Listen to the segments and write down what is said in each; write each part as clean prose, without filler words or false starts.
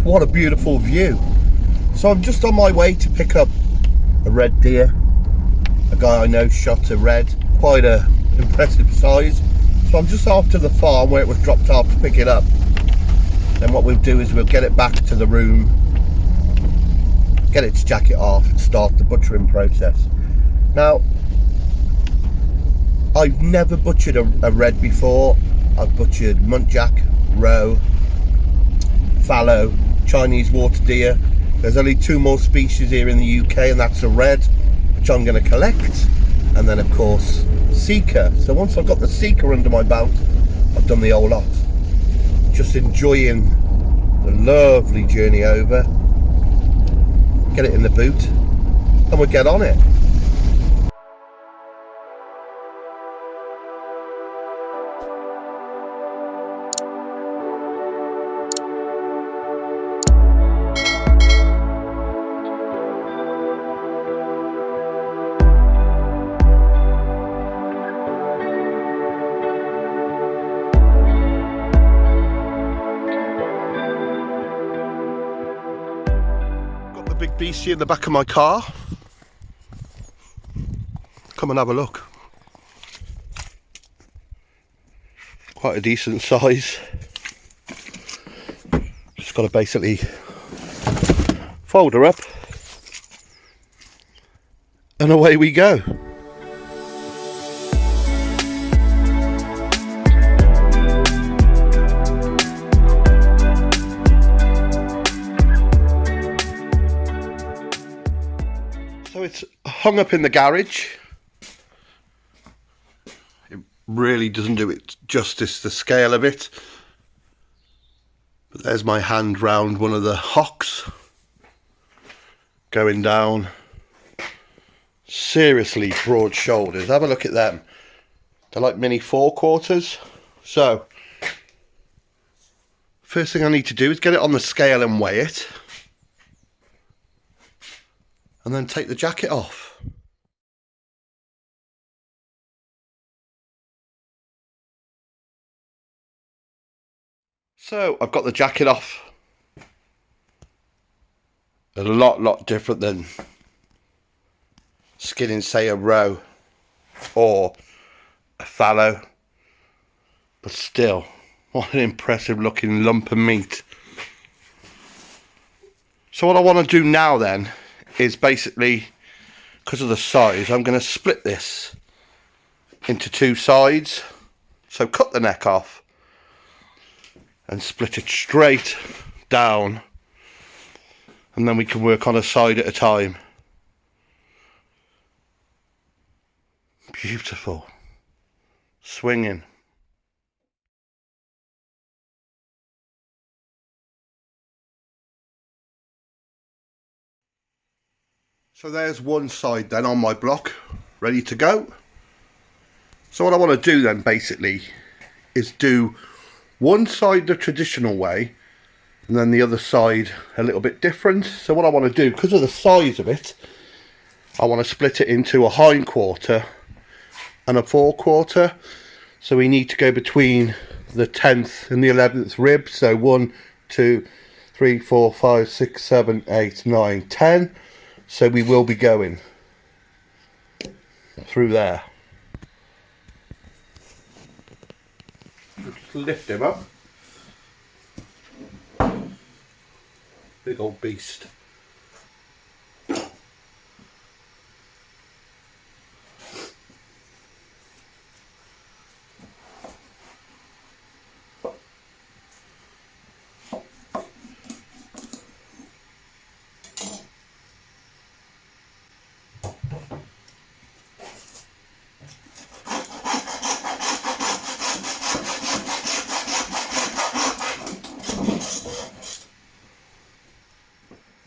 what a beautiful view. So I'm just on my way to pick up a red deer. A guy I know shot a red, quite a impressive size. So I'm just off to the farm where it was dropped off to pick it up. Then what we'll do is we'll get it back to the room, get its jacket off and start the butchering process. Now, I've never butchered a red before. I've butchered muntjac, roe, fallow, Chinese water deer. There's only 2 more species here in the UK, and that's a red, which I'm going to collect, and then of course seeker. So once I've got the seeker under my belt, I've done the whole lot. Just enjoying the lovely journey over, get it in the boot, and we'll get on it. Big beastie in the back of my car. Come and have a look. Quite a decent size. Just got to basically fold her up and away we go. So it's hung up in the garage. It really doesn't do it justice, the scale of it. But there's my hand round one of the hocks. Going down. Seriously broad shoulders. Have a look at them. They're like mini 4/4. So, first thing I need to do is get it on the scale and weigh it. And then take the jacket off. So I've got the jacket off. A lot different than skinning, say, a roe or a fallow. But still, what an impressive looking lump of meat. So what I want to do now then is basically, because of the size, I'm going to split this into 2 sides. So cut the neck off and split it straight down, and then we can work on a side at a time. Beautiful. Swinging. So there's one side then on my block, ready to go. So what I want to do then basically is do one side the traditional way and then the other side a little bit different. So what I want to do, because of the size of it, I want to split it into a hindquarter and a forequarter. So we need to go between the 10th and the 11th rib. So 1, 2, 3, 4, 5, 6, 7, 8, 9, 10. So we will be going through there. Just lift him up. Big old beast.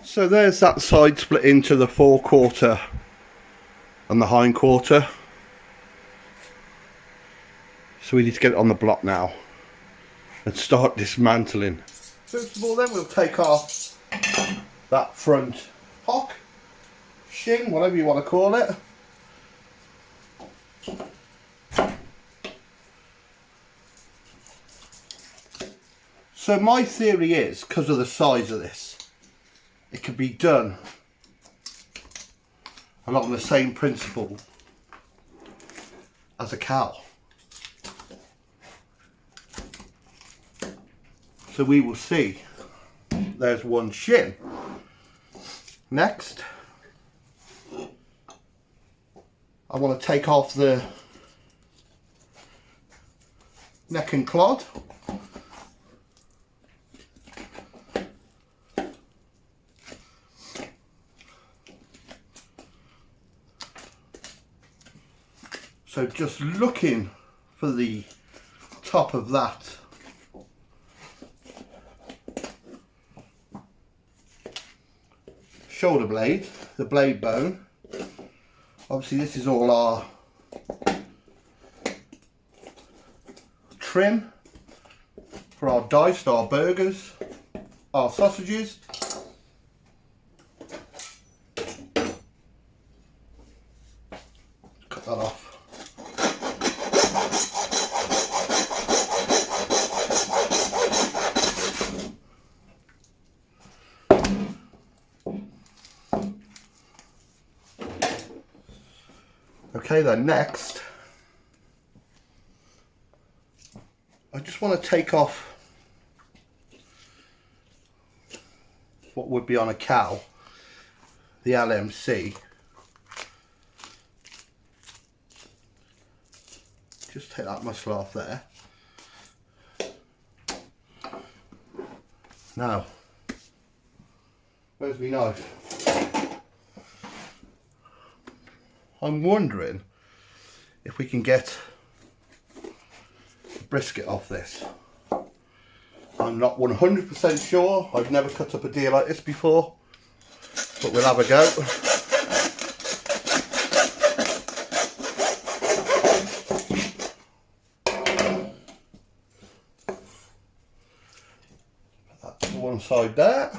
So there's that side split into the forequarter and the hindquarter. So we need to get it on the block now and start dismantling. First of all then we'll take off that front hock, shing, whatever you want to call it. So my theory is, because of the size of this, it could be done along the same principle as a cow. So we will see. There's one shin. Next, I want to take off the neck and clod. So just looking for the top of that shoulder blade, the blade bone. Obviously this is all our trim for our diced, our burgers, our sausages. Cut that off. Okay then, next I just want to take off what would be on a cow, the LMC. Just take that muscle off there. Now, where's my knife? I'm wondering if we can get the brisket off this. I'm not 100% sure. I've never cut up a deer like this before, but we'll have a go. Put that to one side there.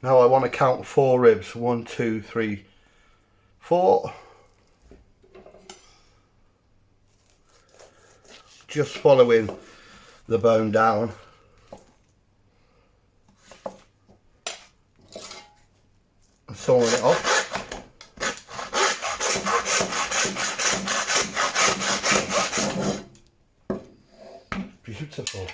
Now I want to count 4 ribs. 1, 2, 3, 4. Just following the bone down. And sawing it off. Beautiful.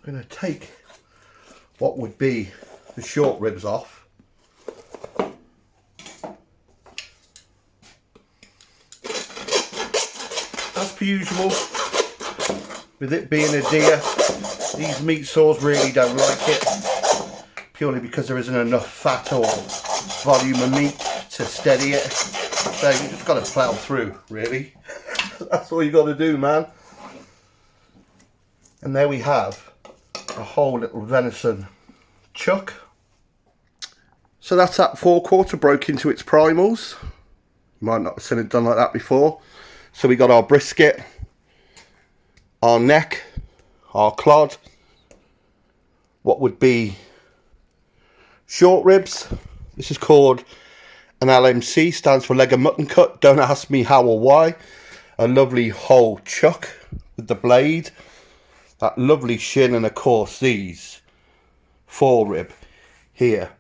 I'm going to take what would be the short ribs off. As per usual, with it being a deer, these meat saws really don't like it, purely because there isn't enough fat or volume of meat to steady it. So you just got to plough through, really. That's all you got to do, man. And there we have a whole little venison chuck. So that's that 4/4 broke into its primals. You might not have seen it done like that before. So we got our brisket, our neck, our clod, what would be short ribs. This is called an LMC, stands for leg of mutton cut. Don't ask me how or why. A lovely whole chuck with the blade. That lovely shin, and of course these 4 rib here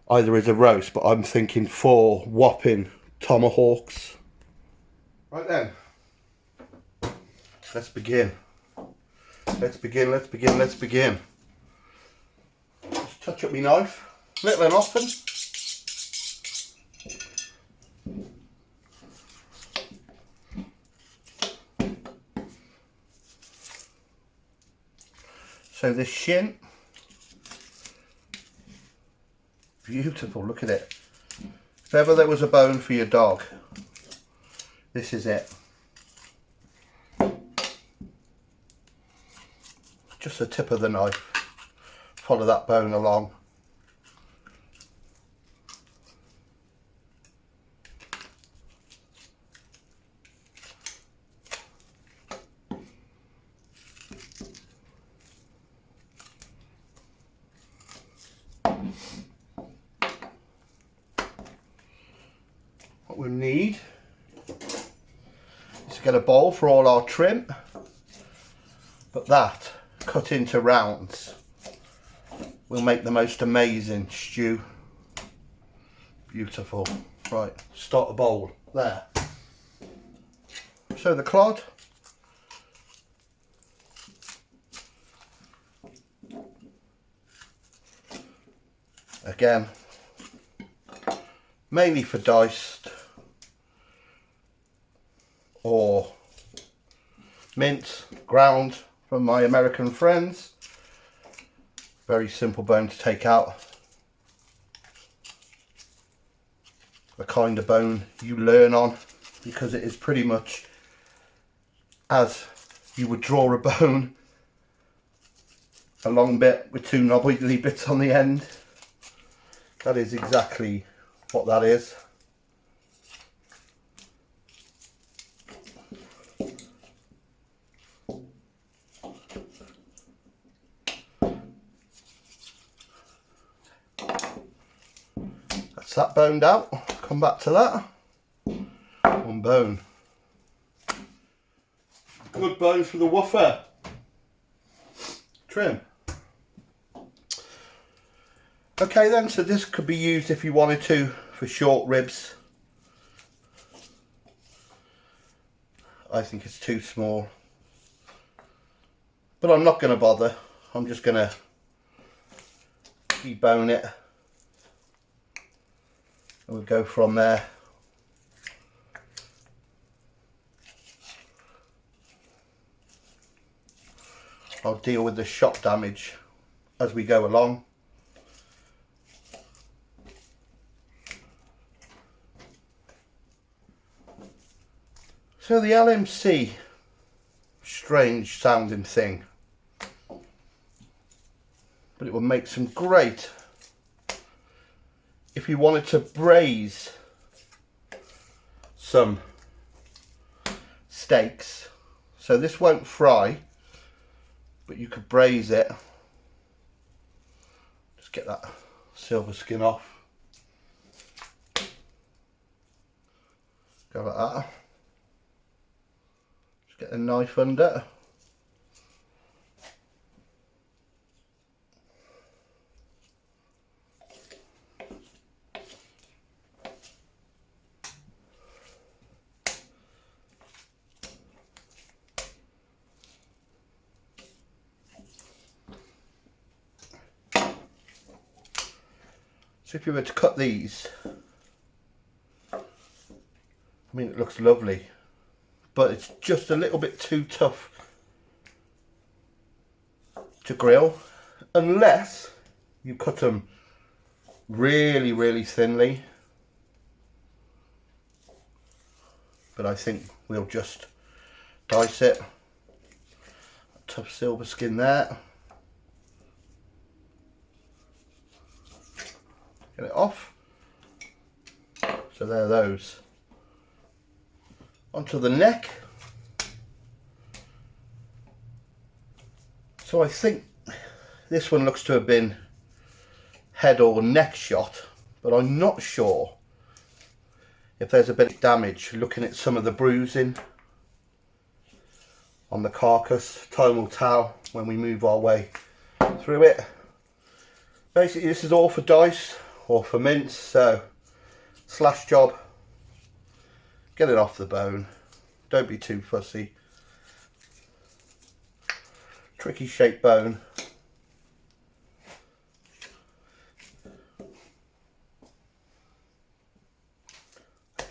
either is a roast, but I'm thinking 4 whopping tomahawks. Right then, let's begin. Let's begin. Just touch up my knife, little and often. So this shin, beautiful, look at it. If ever there was a bone for your dog, this is it. Just the tip of the knife, follow that bone along. what we need is to get a bowl for all our trim, but that cut into rounds will make the most amazing stew. Beautiful. Right, start a bowl there. So the clod, again, mainly for diced or mince, ground from my American friends. Very simple bone to take out. The kind of bone you learn on, because it is pretty much as you would draw a bone, a long bit with two knobbly bits on the end. That is exactly what that is. That's that boned out. Come back to that. One bone. Good bone for the woofer. Trim. Okay then, so this could be used if you wanted to for short ribs. I think it's too small, but I'm not going to bother. I'm just going to debone it and we'll go from there. I'll deal with the shot damage as we go along. So the LMC, strange sounding thing, but it will make some great, if you wanted to braise some steaks. So this won't fry, but you could braise it. Just get that silver skin off. Go like that. Just get the knife under. So if you were to cut these, I mean, it looks lovely, but it's just a little bit too tough to grill unless you cut them really, really thinly. But I think we'll just dice it. Tough silver skin there. Get it off. So there are those. Onto the neck. So I think this one looks to have been head or neck shot, but I'm not sure if there's a bit of damage looking at some of the bruising on the carcass. Time will tell when we move our way through it. Basically this is all for dice or for mince, so slash job, get it off the bone, don't be too fussy. Tricky shaped bone.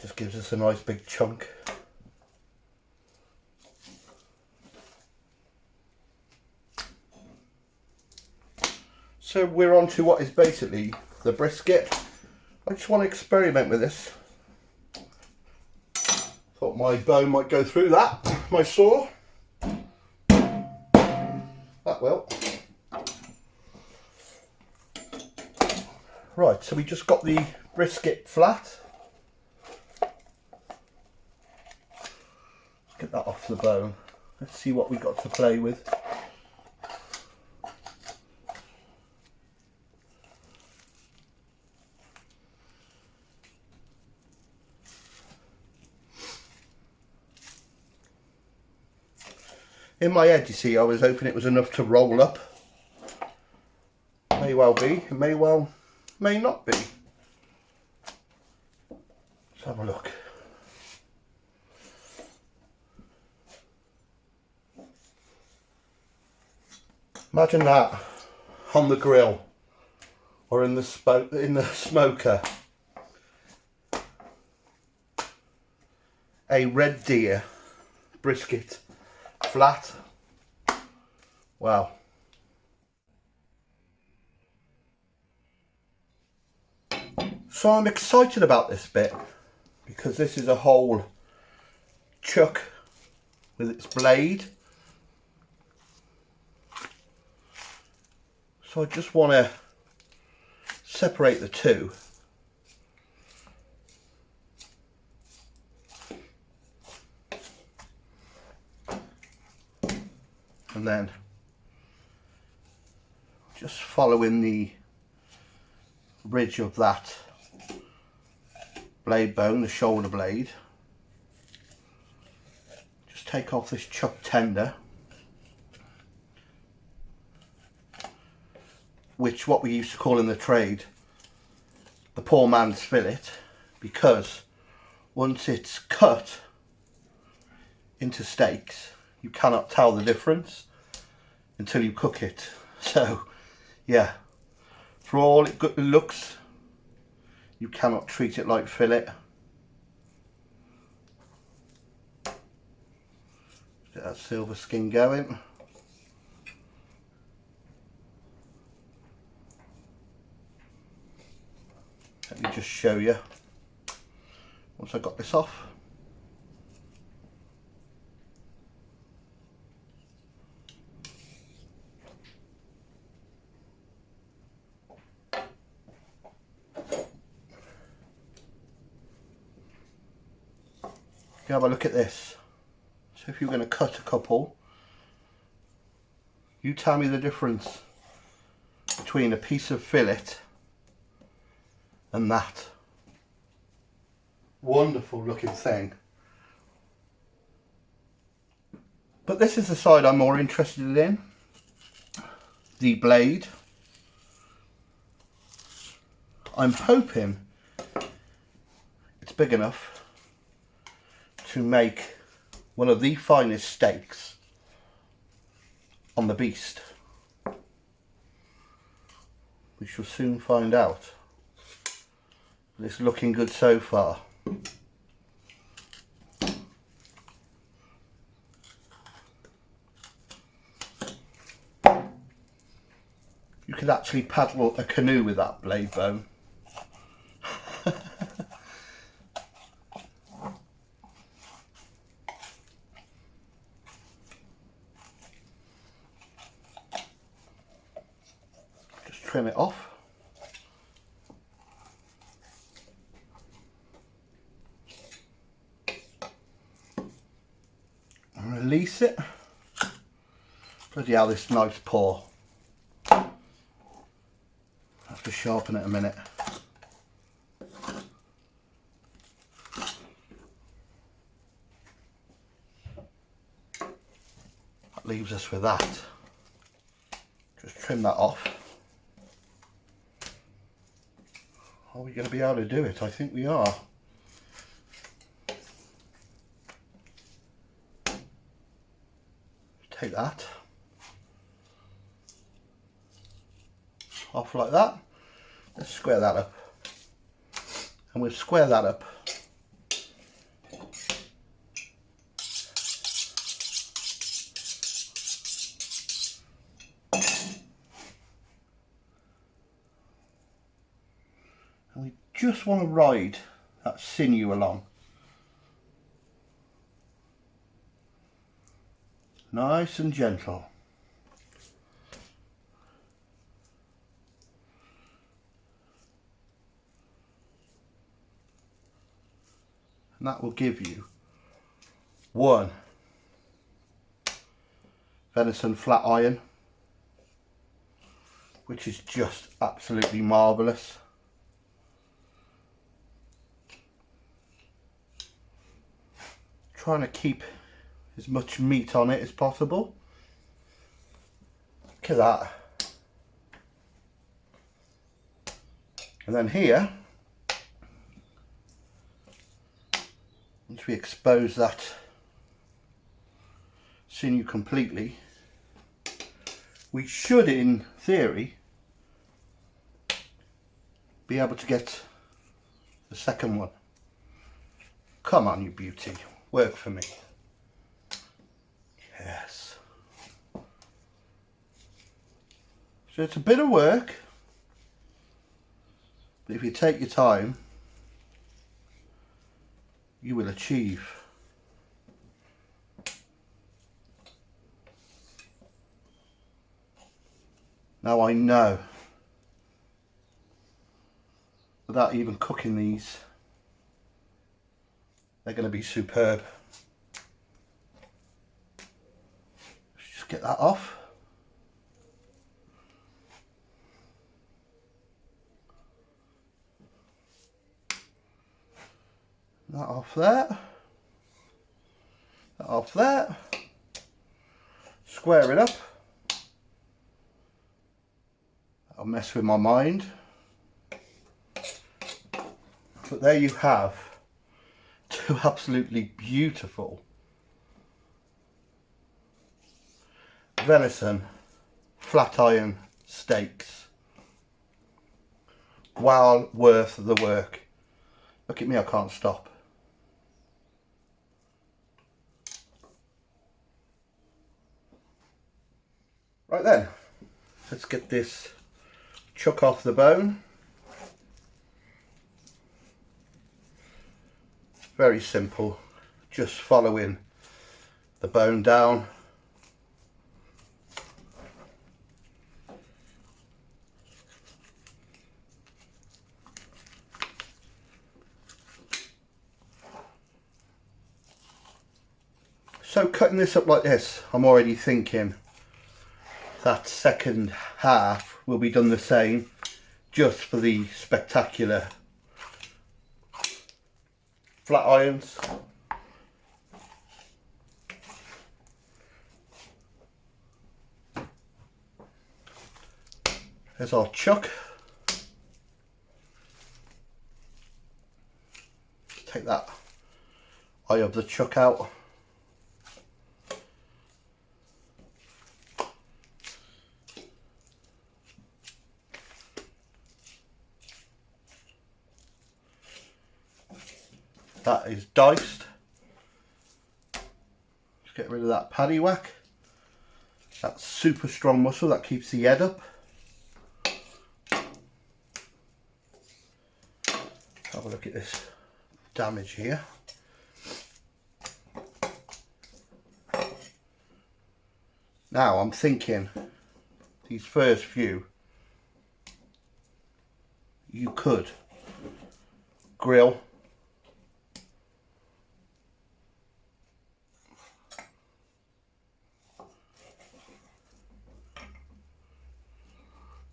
Just gives us a nice big chunk. So we're on to what is basically the brisket. I just want to experiment with this. Thought my bone might go through that, my saw. That will. Right, so we just got the brisket flat. Get that off the bone. Let's see what we got to play with. In my head, you see, I was hoping it was enough to roll up. May well be, it may not be. Let's have a look. Imagine that on the grill or in the smoker. A Red Deer brisket flat. Wow. So I'm excited about this bit because this is a whole chuck with its blade. So I just want to separate the two. And then just following the ridge of that blade bone, the shoulder blade, just take off this chuck tender, which what we used to call in the trade the poor man's fillet, because once it's cut into steaks you cannot tell the difference until you cook it. So yeah, for all it looks, you cannot treat it like fillet. Get that silver skin going. Let me just show you once I got this off. You have a look at this. So if you're going to cut a couple, you tell me the difference between a piece of fillet and that wonderful looking thing. But this is the side I'm more interested in, the blade. I'm hoping it's big enough to make one of the finest steaks on the beast. We shall soon find out. But it's looking good so far. You could actually paddle a canoe with that blade bone. Just trim it off. And release it. Bloody hell, this knife's poor. Have to sharpen it a minute. That leaves us with that. Just trim that off. Are we going to be able to do it? I think we are. Take that off like that. Let's square that up, and we'll square that up. And we just want to ride that sinew along. Nice and gentle. And that will give you one venison flat iron, which is just absolutely marvellous. Trying to keep as much meat on it as possible. Look at that. And then here, once we expose that sinew completely, we should, in theory, be able to get the second one. Come on, you beauty, work for me. Yes. So it's a bit of work, but if you take your time, you will achieve. Now I know, without even cooking these, they're going to be superb. Let's just get that off. That off there. That off there. Square it up. That'll mess with my mind. But there you have two absolutely beautiful venison flat iron steaks. Well worth the work. Look at me, I can't stop. Right then, let's get this chuck off the bone. Very simple, just following the bone down. So cutting this up like this, I'm already thinking that second half will be done the same, just for the spectacular flat irons. There's our chuck. Take that eye of the chuck out. That is diced. Just get rid of that paddy whack. That's super strong muscle that keeps the head up. Have a look at this damage here. Now I'm thinking these first few you could grill.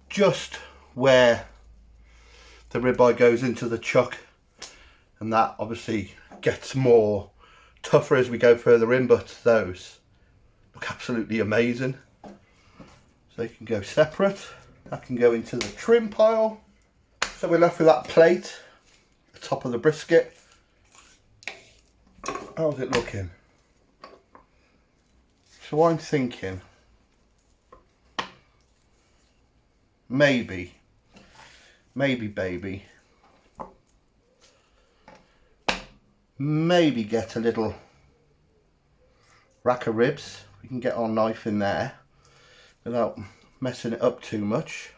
Just where the ribeye goes into the chuck, and that obviously gets more tougher as we go further in, but those look absolutely amazing. So they can go separate. That can go into the trim pile. So we're left with that plate, the top of the brisket. How's it looking? So I'm thinking maybe baby, maybe get a little rack of ribs. We can get our knife in there without messing it up too much,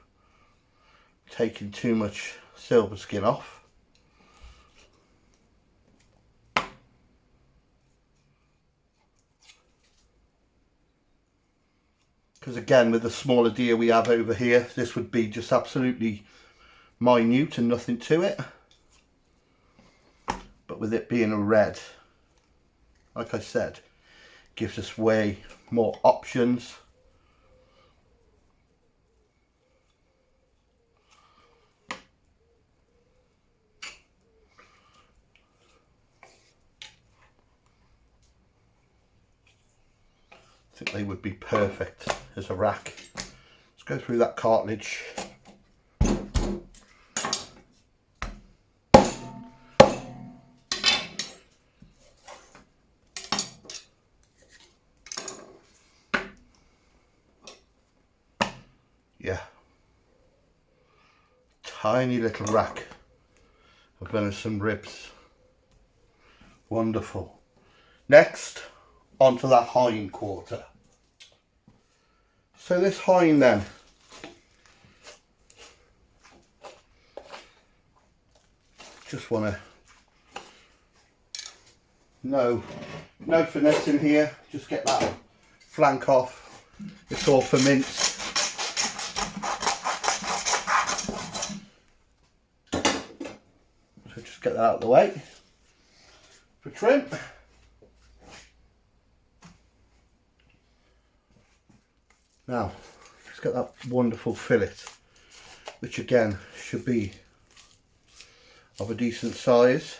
taking too much silver skin off. Because again, with the smaller deer we have over here, this would be just absolutely minute and nothing to it. But with it being a red, like I said, gives us way more options. think they would be perfect as a rack. Let's go through that cartilage. Yeah, tiny little rack of venison ribs. Wonderful. Next, onto that hindquarter. So this hind then, just want to, no finesse in here, just get that flank off. It's all for mince. So just get that out of the way for trim. Now, let's get that wonderful fillet, which again should be of a decent size.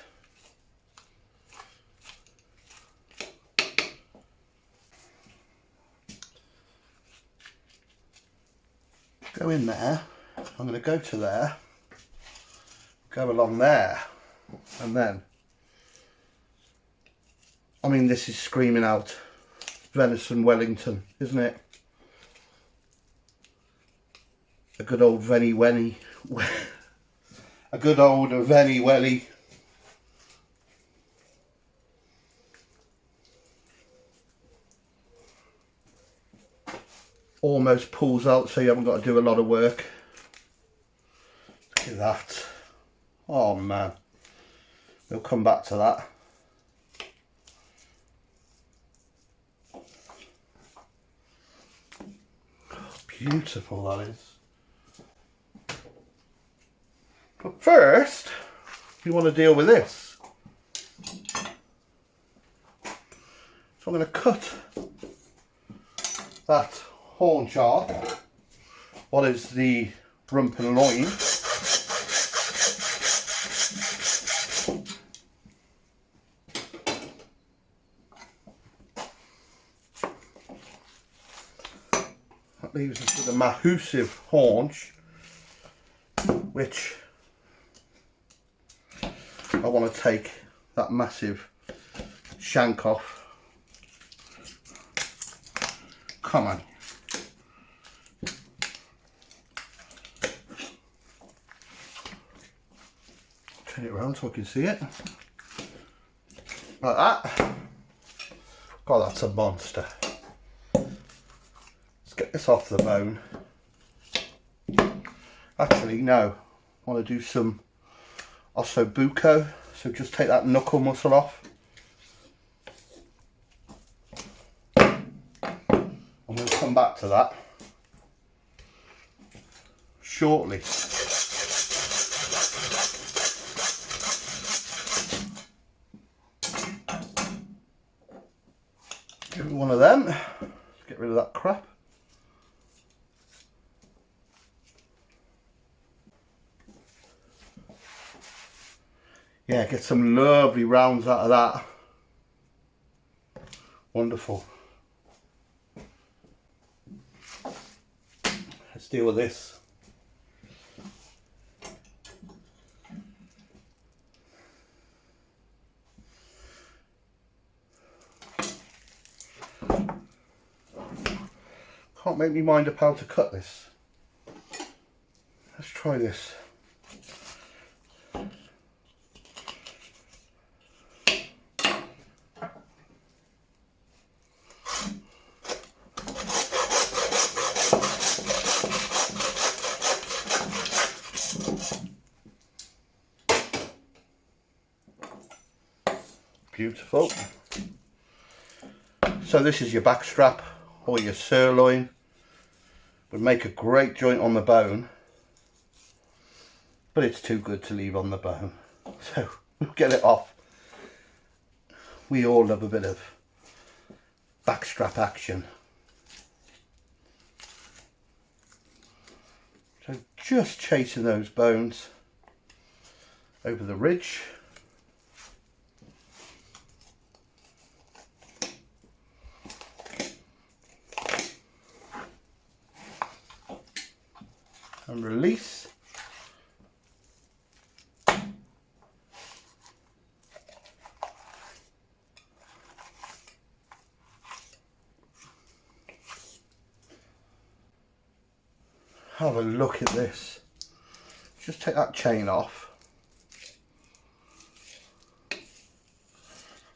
Go in there, I'm going to go to there, go along there, and then, I mean, this is screaming out venison Wellington, isn't it? A good old Venny Wenny, a good old Venny Welly. Almost pulls out so you haven't got to do a lot of work. Look at that. Oh man. We'll come back to that. Oh, beautiful that is. But first, we want to deal with this. So I'm going to cut that haunch off. What is the rump and loin? That leaves us with a massive haunch, which I want to take that massive shank off. Come on. Turn it around so I can see it. Like that. God, that's a monster. Let's get this off the bone. Actually, no. I want to do some ossobuco, so just take that knuckle muscle off. I'm going to come back to that shortly. Give it one of them. Let's get rid of that crap. Yeah, get some lovely rounds out of that. Wonderful. Let's deal with this. Can't make me mind up how to cut this. Let's try this. Beautiful. So this is your back strap or your sirloin. Would make a great joint on the bone, but it's too good to leave on the bone. So we'll get it off. We all love a bit of back strap action. So just chasing those bones over the ridge. and release. Have a look at this. Just take that chain off.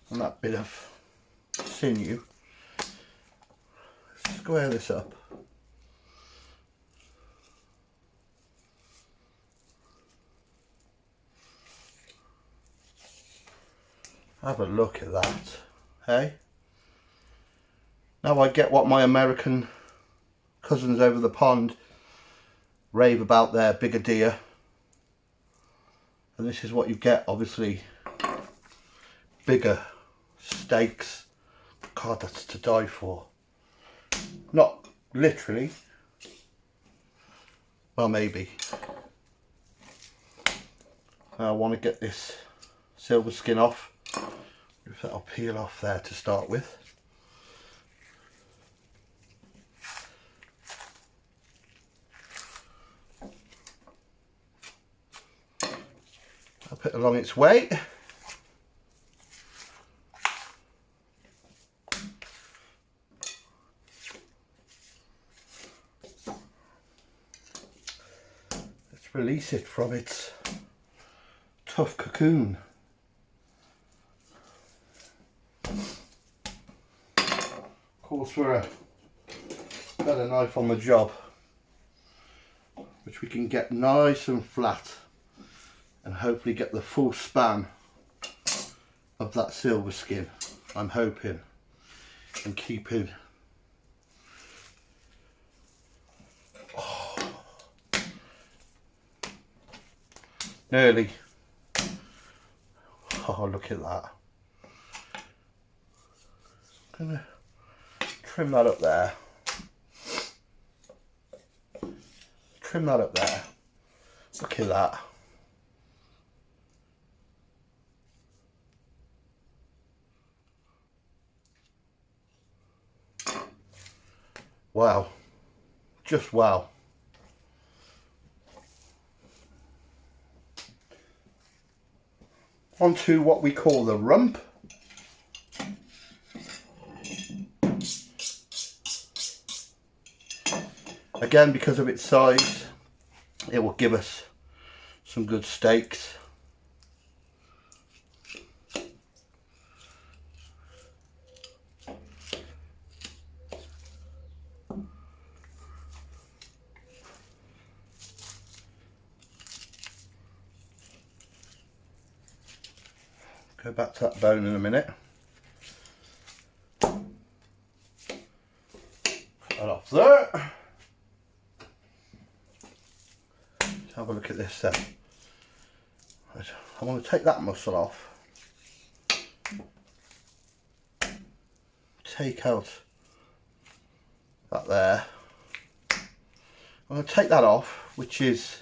And that bit of sinew. Square this up. Have a look at that, hey? Now I get what my American cousins over the pond rave about their bigger deer. And this is what you get, obviously. Bigger steaks. God, that's to die for. Not literally. Well, maybe. I want to get this silver skin off. If that'll peel off there to start with. I'll put it along its weight. Let's release it from its tough cocoon. Calls for a better knife on the job, which we can get nice and flat and hopefully get the full span of that silver skin, I'm hoping, and keeping nearly. Oh, look at that. I'm gonna trim that up there. Trim that up there. Look at that. Wow. Just wow. Onto what we call the rump. Again, because of its size, it will give us some good steaks. Go back to that bone in a minute. Put that off there. Let's have a look at this then. I want to take that muscle off. Take out that there. I'm going to take that off, which is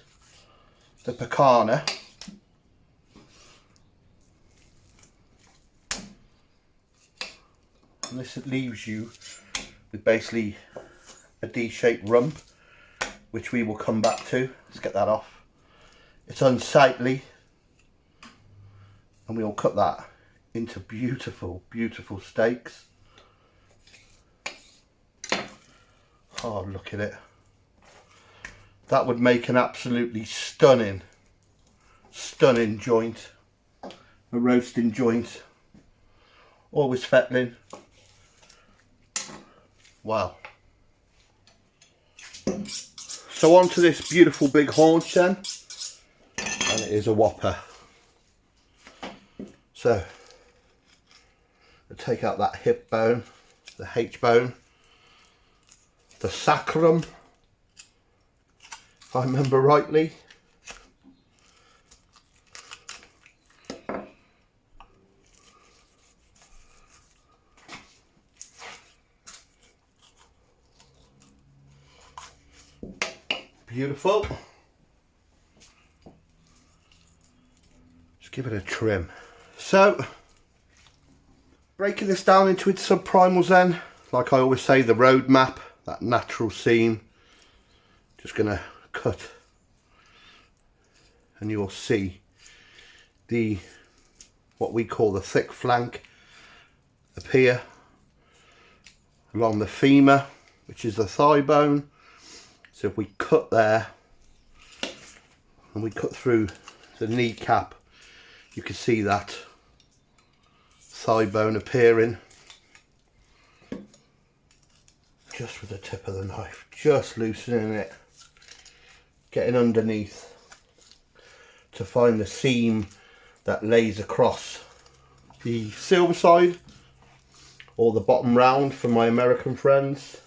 the picanha. And this leaves you with basically a D-shaped rump, which we will come back to. Let's get that off. It's unsightly, and we'll cut that into beautiful, beautiful steaks. Oh, look at it. That would make an absolutely stunning, stunning joint. A roasting joint. Always fettling. Wow. So on to this beautiful big haunch then. And it is a whopper. So, I'll take out that hip bone, the H bone, the sacrum, if I remember rightly. Beautiful. Just give it a trim. So, breaking this down into its subprimals then, like I always say, the road map, that natural seam. Just gonna cut and you'll see the what we call the thick flank appear along the femur, which is the thigh bone. So if we cut there and we cut through the kneecap, you can see that thigh bone appearing just with the tip of the knife, just loosening it, getting underneath to find the seam that lays across the silver side, or the bottom round for my American friends.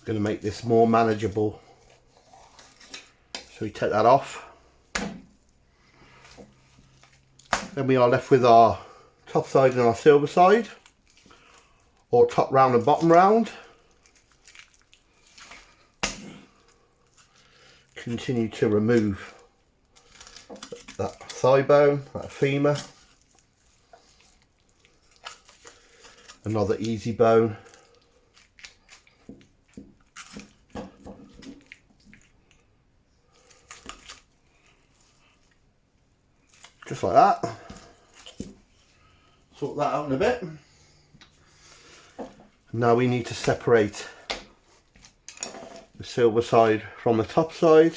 Going to make this more manageable, so we take that off. Then we are left with our top side and our silver side, or top round and bottom round. Continue to remove that thigh bone, that femur. Another easy bone. Just like that. Sort that out in a bit. Now we need to separate the silver side from the top side.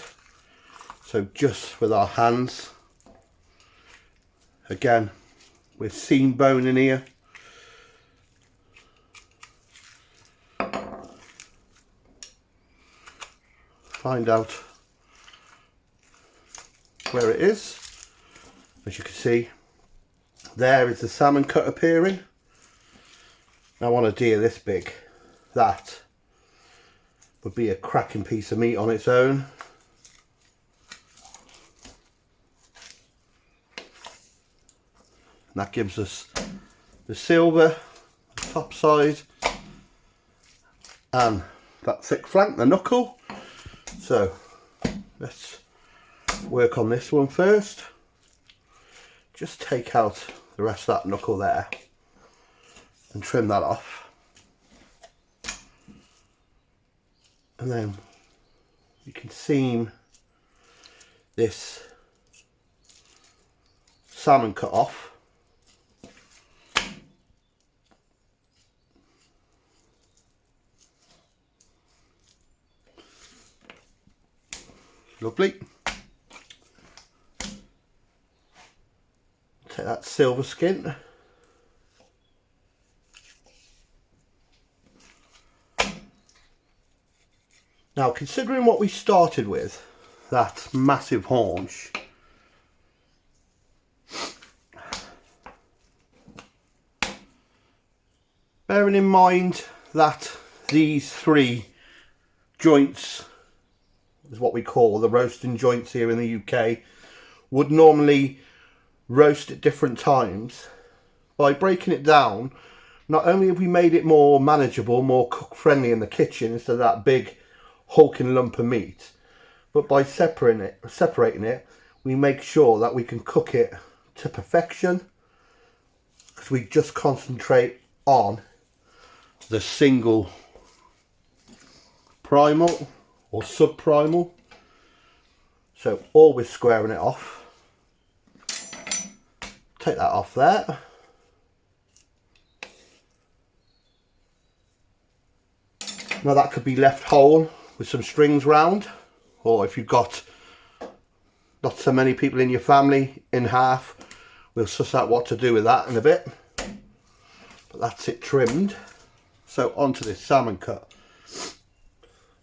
So just with our hands, again with seam bone in here, find out where it is. As you can see, there is the salmon cut appearing. Now on a deer this big, that would be a cracking piece of meat on its own. And that gives us the silver, the top side, and that thick flank, the knuckle. So let's work on this one first. Just take out the rest of that knuckle there and trim that off. And then you can seam this salmon cut off. Lovely. Take that silver skin. Now, considering what we started with, that massive haunch, bearing in mind that these three joints is what we call the roasting joints here in the UK, would normally roast at different times. By breaking it down, not only have we made it more manageable, more cook friendly in the kitchen instead of that big hulking lump of meat, but by separating it, we make sure that we can cook it to perfection, because we just concentrate on the single primal or subprimal. So always squaring it off. Take that off there. Now that could be left whole with some strings round, or if you've got not so many people in your family, in half. We'll suss out what to do with that in a bit. But that's it trimmed. So onto this salmon cut.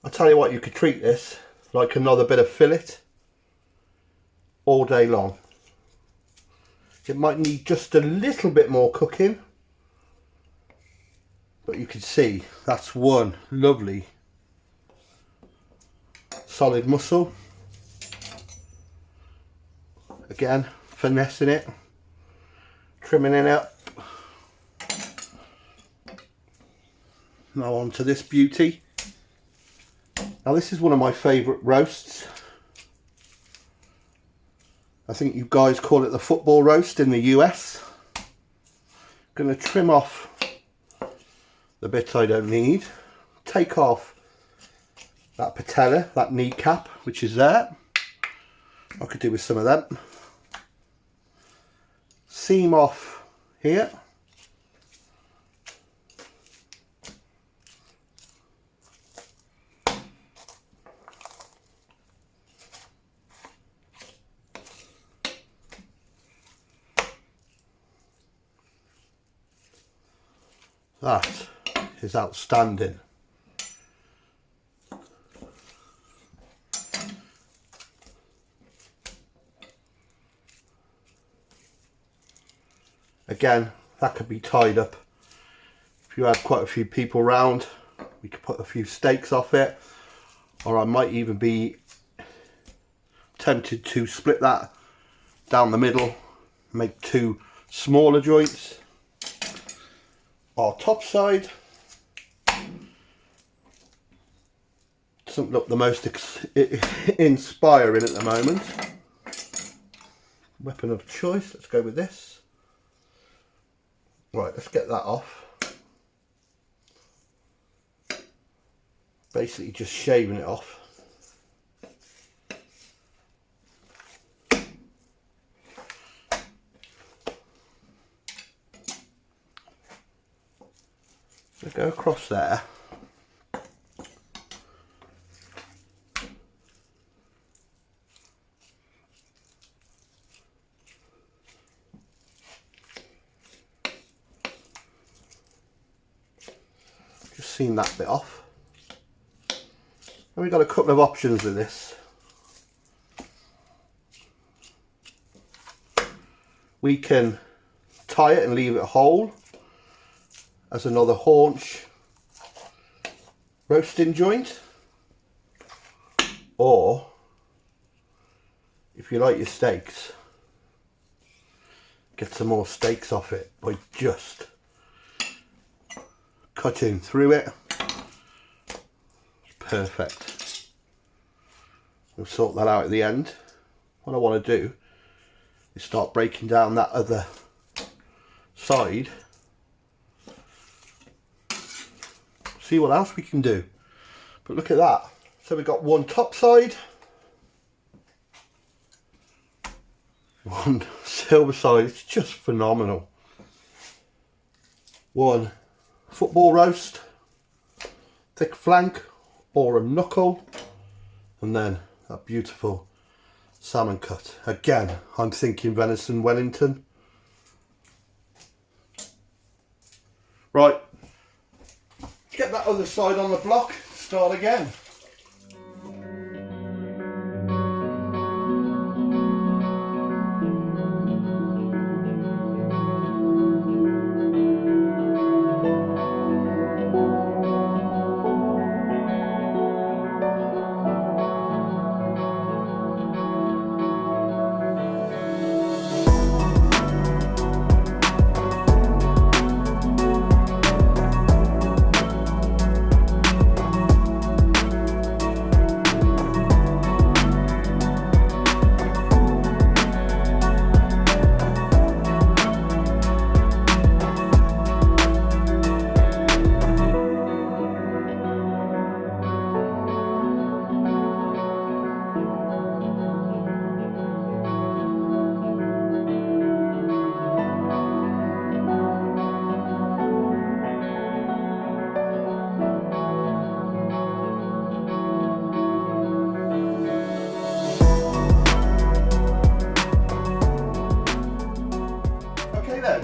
I'll tell you what, you could treat this like another bit of fillet all day long. It might need just a little bit more cooking, but you can see that's one lovely solid muscle. Again, finessing it, trimming it up. Now on to this beauty. Now this is one of my favourite roasts. I think you guys call it the football roast in the US. going to trim off the bits I don't need, take off that patella, that kneecap which is there. I could do with some of them. Seam off here. That is outstanding. Again, that could be tied up. If you had quite a few people round, we could put a few steaks off it, or I might even be tempted to split that down the middle, make two smaller joints. Our top side doesn't look the most inspiring at the moment. Weapon of choice, let's go with this. Right, let's get that off. Basically just shaving it off. So go across there. Just seam that bit off. And we've got a couple of options with this. We can tie it and leave it whole as another haunch roasting joint, or if you like your steaks, get some more steaks off it by just cutting through it. It's perfect. We'll sort that out at the end. What I want to do is start breaking down that other side, see what else we can do. But look at that. So we've got one top side, one silver side. It's just phenomenal. One football roast, thick flank or a knuckle, and then that beautiful salmon cut. Again, I'm thinking venison Wellington. Right, get that other side on the block, start again.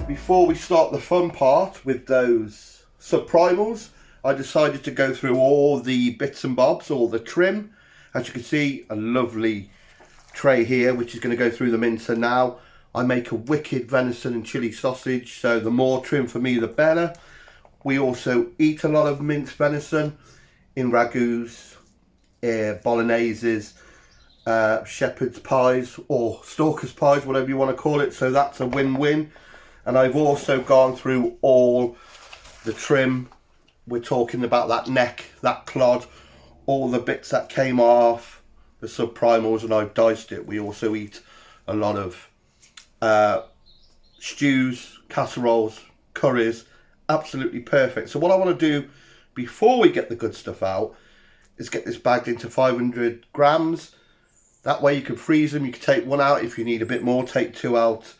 Before we start the fun part with those sub-primals, I decided to go through all the bits and bobs, all the trim. As you can see, a lovely tray here, which is going to go through the mincer now. I make a wicked venison and chili sausage, so the more trim for me, the better. We also eat a lot of minced venison in ragouts, bologneses, shepherd's pies, or stalker's pies, whatever you want to call it. So that's a win-win. And I've also gone through all the trim. We're talking about that neck, that clod, all the bits that came off the sub-primals, and I've diced it. We also eat a lot of stews, casseroles, curries, absolutely perfect. So what I want to do before we get the good stuff out is get this bagged into 500 grams. That way you can freeze them. You can take one out if you need a bit more, take two out.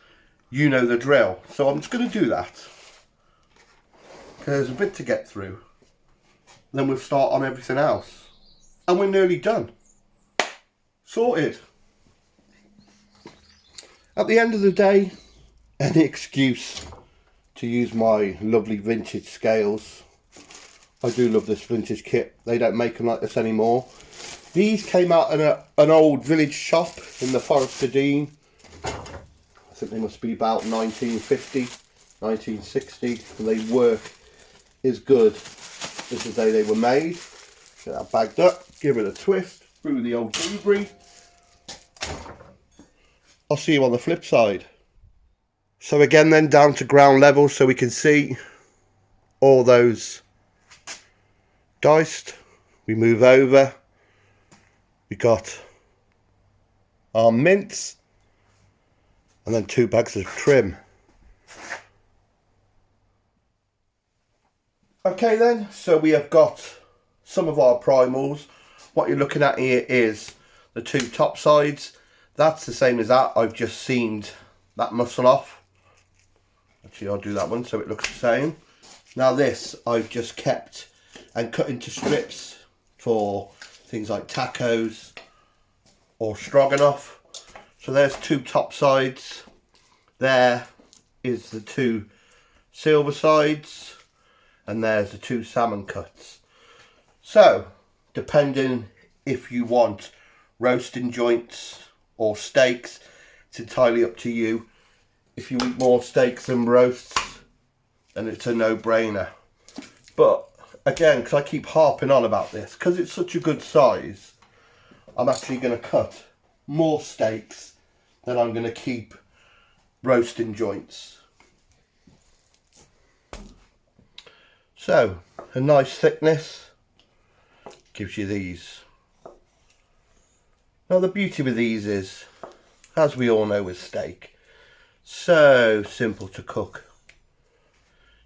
You know the drill. So I'm just going to do that. There's a bit to get through. Then we'll start on everything else. And we're nearly done. Sorted. At the end of the day, any excuse to use my lovely vintage scales. I do love this vintage kit. They don't make them like this anymore. These came out in an old village shop in the Forest of Dean. I think they must be about 1950, 1960. And they work as good as the day they were made. Get that bagged up, give it a twist through the old delivery. I'll see you on the flip side. So again then, down to ground level so we can see all those diced. We move over. We got our mince and then 2 bags of trim. Okay then, so we have got some of our primals. What you're looking at here is the 2 top sides. That's the same as that. I've just seamed that muscle off. Actually, I'll do that one so it looks the same. Now this I've just kept and cut into strips for things like tacos or stroganoff. So there's 2 top sides. There is the 2 silver sides. And there's the 2 salmon cuts. So, depending if you want roasting joints or steaks, it's entirely up to you. If you eat more steaks than roasts, then it's a no-brainer. But, again, because I keep harping on about this, because it's such a good size, I'm actually going to cut more steaks than I'm going to keep roasting joints. So, a nice thickness gives you these. Now the beauty with these is, as we all know with steak, so simple to cook.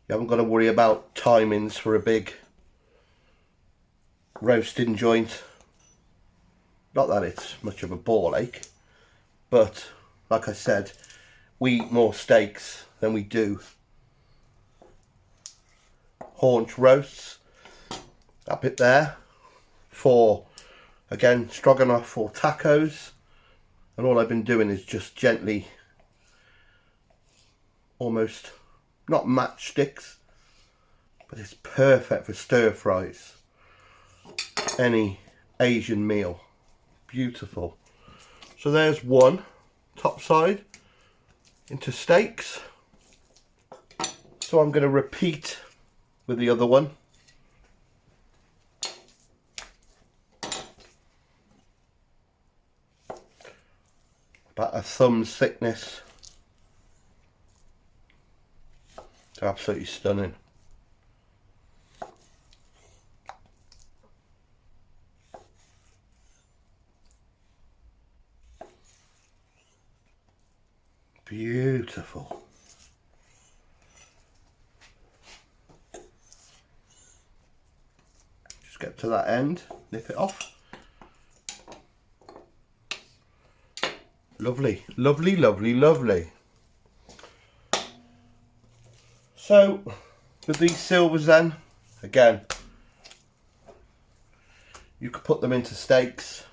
You haven't got to worry about timings for a big roasting joint. Not that it's much of a ball ache, but like I said, we eat more steaks than we do haunch roasts. That bit there for, again, stroganoff or tacos, and all I've been doing is just gently, almost not matchsticks, but it's perfect for stir fries, any Asian meal. Beautiful. So there's one top side into steaks. So I'm going to repeat with the other one. About a thumb's thickness. They're absolutely stunning. Beautiful. Just get to that end, nip it off. Lovely, lovely, lovely, lovely. So, with these silvers then, again, you could put them into steaks.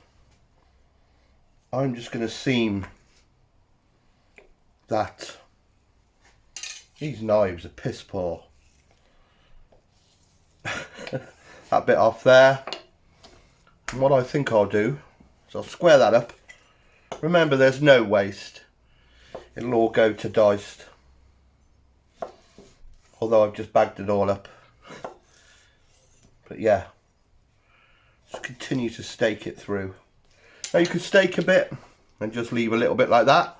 I'm just going to seam that. These knives are piss poor. That bit off there. And what I think I'll do is I'll square that up. Remember, there's no waste. It'll all go to diced. Although I've just bagged it all up. But yeah, just continue to stake it through. Now you can stake a bit and just leave a little bit like that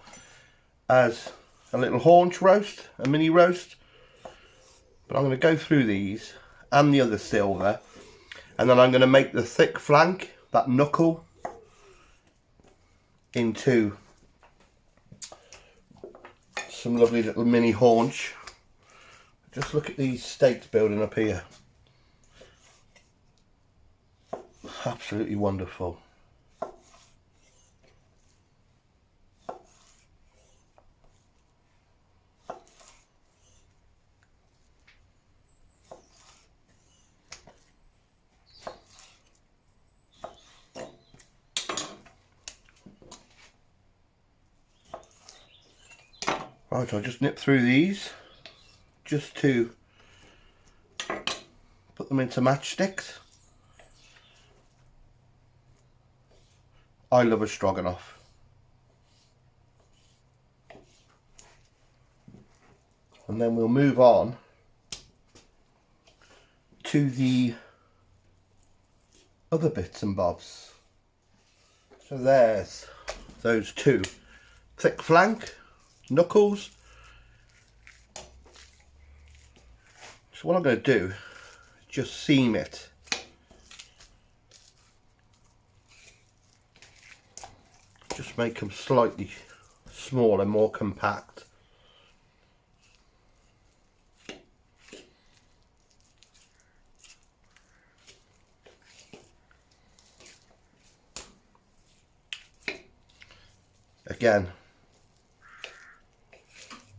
as a little haunch roast, a mini roast. But I'm going to go through these and the other silver, and then I'm going to make the thick flank, that knuckle, into some lovely little mini haunch. Just look at these steaks building up here. Absolutely wonderful. Right, I'll just nip through these just to put them into matchsticks. I love a stroganoff. And then we'll move on to the other bits and bobs. So there's those two. Thick flank, knuckles. So what I'm going to do is just seam it. Just make them slightly smaller, more compact. Again,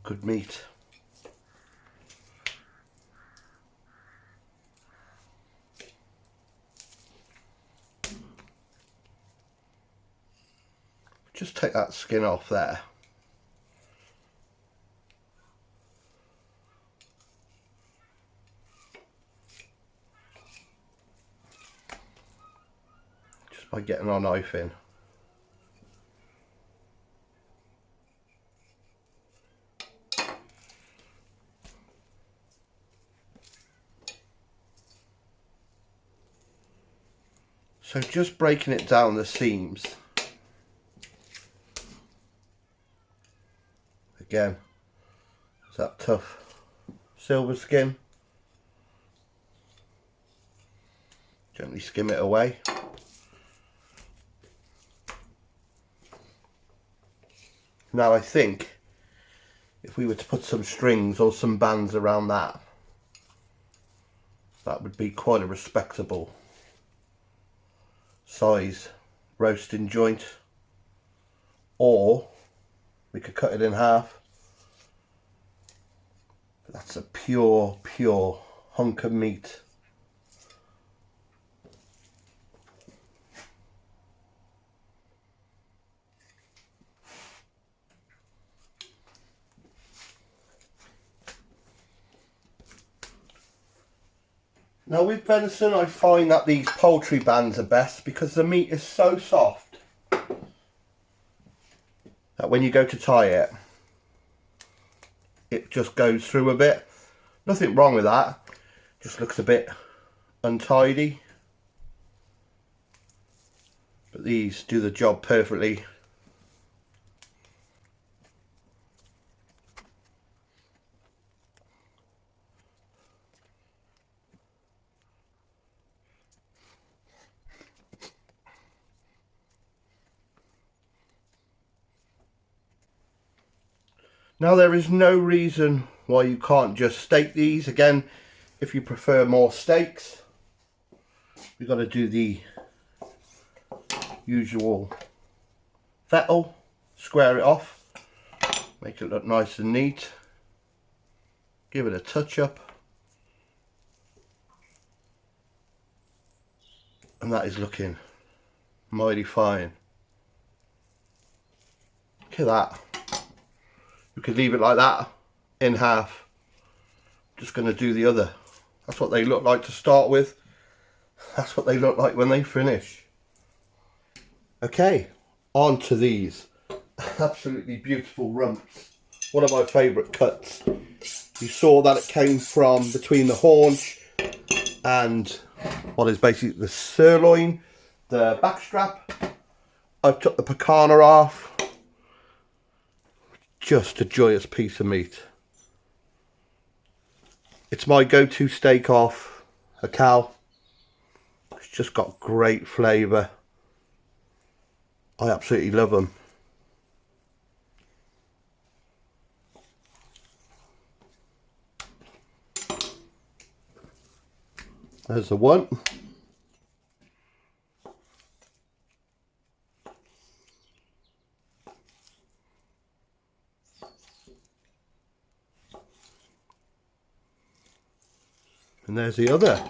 good meat. Just take that skin off there. Just by getting our knife in. So just breaking it down the seams. Again, it's that tough silver skin. Gently skim it away. Now I think if we were to put some strings or some bands around that, that would be quite a respectable size roasting joint. Or we could cut it in half. But that's a pure hunk of meat. Now with venison, I find that these poultry bands are best because the meat is so soft that when you go to tie it, it just goes through a bit. Nothing wrong with that, just looks a bit untidy. But these do the job perfectly. Now there is no reason why you can't just steak these. Again, if you prefer more steaks, we've got to do the usual fettle, square it off, make it look nice and neat, give it a touch up, and that is looking mighty fine. Look at that. You could leave it like that in half. Just going to do the other. That's what they look like to start with. That's what they look like when they finish. Okay, on to these absolutely beautiful rumps. One of my favourite cuts. You saw that it came from between the haunch and what is basically the sirloin, the backstrap. I've took the picanha off. Just a joyous piece of meat. It's my go-to steak off a cow. It's just got great flavour. I absolutely love them. There's the one. And there's the other.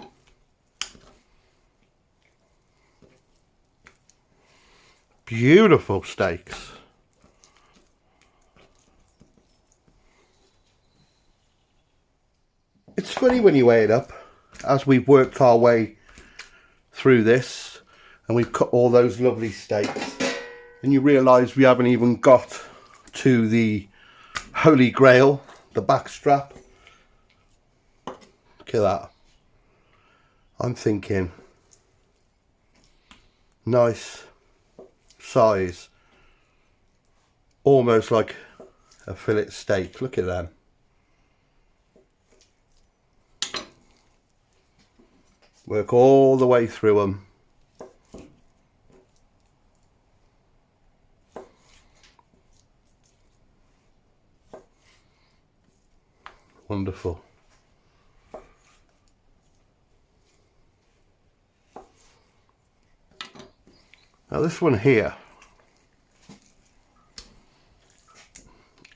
Beautiful steaks. It's funny when you weigh it up, as we've worked our way through this and we've cut all those lovely steaks, and you realise we haven't even got to the holy grail, the back strap. Look at that. I'm thinking nice size, almost like a fillet steak. Look at them. Work all the way through them. Wonderful. Now this one here,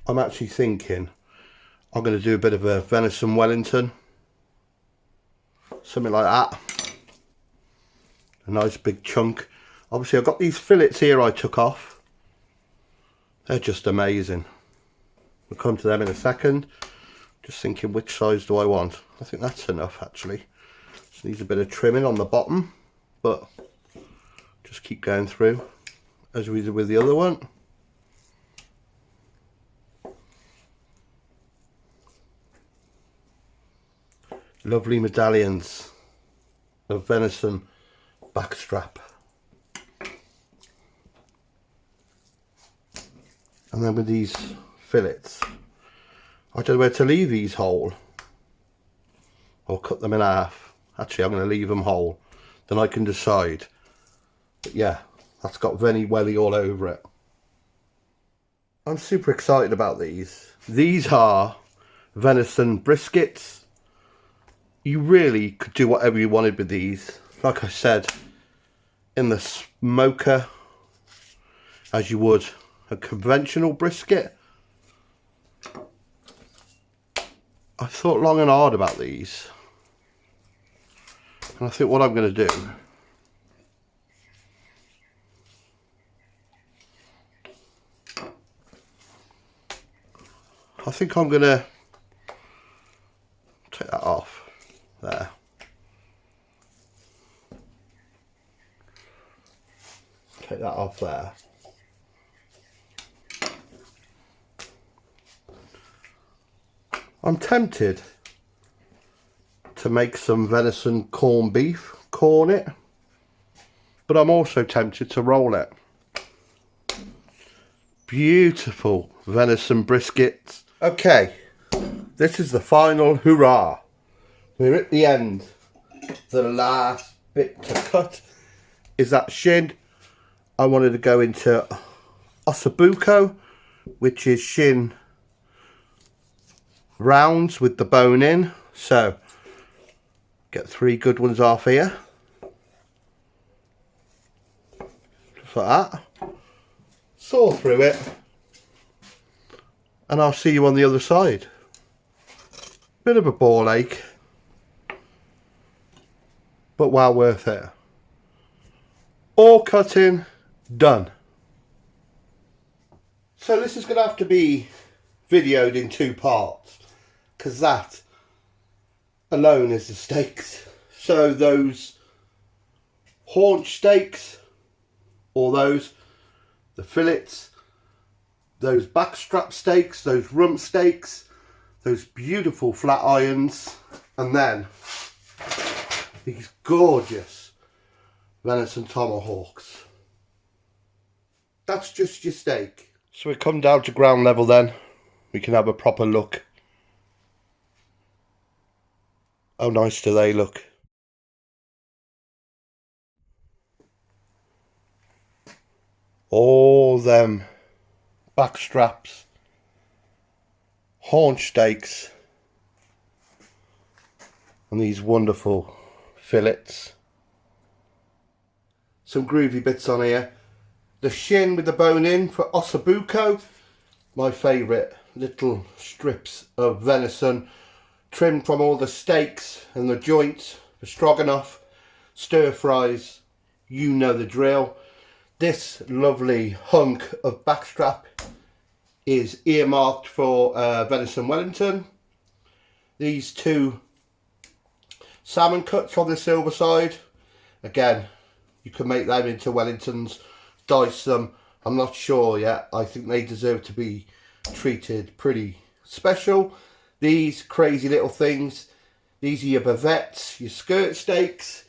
I'm actually thinking I'm going to do a bit of a venison Wellington. Something like that. A nice big chunk. Obviously I've got these fillets here I took off. They're just amazing. We'll come to them in a second. Just thinking, which size do I want? I think that's enough actually. Just needs a bit of trimming on the bottom, but just keep going through as we did with the other one. Lovely medallions of venison backstrap. And then with these fillets, I don't know where to leave these whole or cut them in half. Actually, I'm going to leave them whole, then I can decide. But yeah, that's got Veni Welly all over it. I'm super excited about these. These are venison briskets. You really could do whatever you wanted with these. Like I said, in the smoker, as you would a conventional brisket. I thought long and hard about these. And I think what I'm going to do, I think I'm going to take that off. There. Take that off there. I'm tempted to make some venison corned beef, corn it, but I'm also tempted to roll it. Beautiful venison briskets. Okay, this is the final hurrah. We're at the end. The last bit to cut is that shin. I wanted to go into ossobuco, which is shin rounds with the bone in. So get 3 good ones off here. Just like that. Saw through it. And I'll see you on the other side. Bit of a ball ache, but well worth it. All cutting done. So this is going to have to be videoed in 2 parts, because that alone is the steaks. So those haunch steaks, or the fillets, those backstrap steaks, those rump steaks, those beautiful flat irons, and then these gorgeous venison tomahawks. That's just your steak. So we come down to ground level then. We can have a proper look. How nice do they look? All them back straps, haunch steaks, and these wonderful fillets. Some groovy bits on here. The shin with the bone in for ossobuco. My favourite little strips of venison trimmed from all the steaks and the joints for stroganoff, stir fries, you know the drill. This lovely hunk of backstrap is earmarked for venison Wellington. These two salmon cuts on the silver side, again, you can make them into Wellingtons, dice them. I'm not sure yet. I think they deserve to be treated pretty special. These crazy little things, these are your bavettes, your skirt steaks,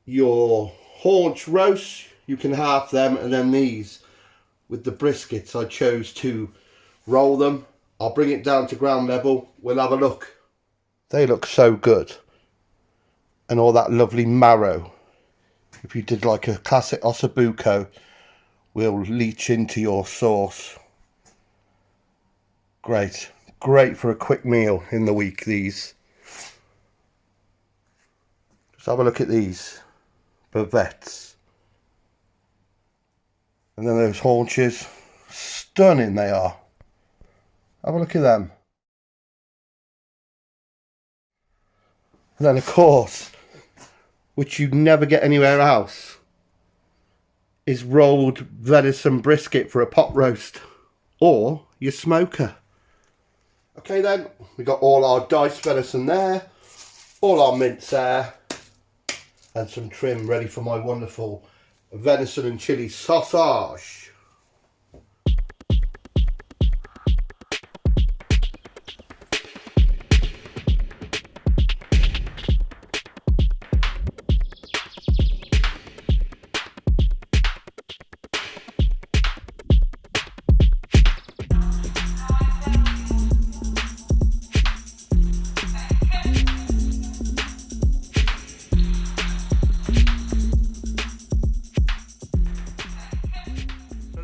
your haunch roasts, you can halve them, and then these with the briskets, I chose to roll them. I'll bring it down to ground level, we'll have a look. They look so good. And all that lovely marrow, if you did like a classic ossobuco, will leach into your sauce. Great. Great for a quick meal in the week, these. Just have a look at these bavettes. And then those haunches. Stunning they are. Have a look at them. And then of course, which you never get anywhere else, is rolled venison brisket for a pot roast or your smoker. Okay then, we got all our diced venison there, all our mince there, and some trim ready for my wonderful venison and chilli sausage.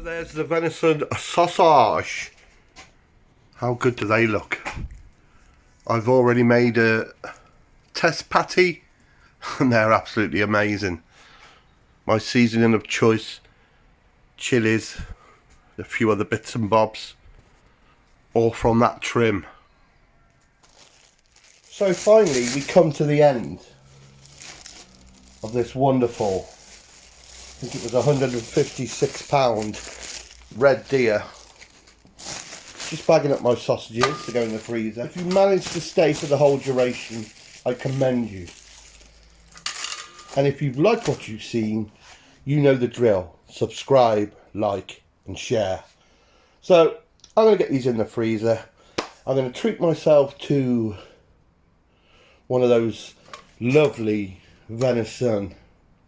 There's the venison sausage. How good do they look? I've already made a test patty and they're absolutely amazing. My seasoning of choice, chilies, a few other bits and bobs, all from that trim. So finally we come to the end of this wonderful, I think it was £156 Red Deer. Just bagging up my sausages to go in the freezer. If you manage to stay for the whole duration, I commend you. And if you've liked what you've seen, you know the drill. Subscribe, like and share. So I'm going to get these in the freezer. I'm going to treat myself to one of those lovely venison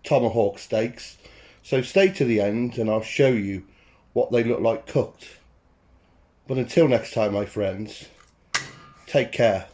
tomahawk steaks. So stay to the end and I'll show you what they look like cooked. But until next time, my friends, take care.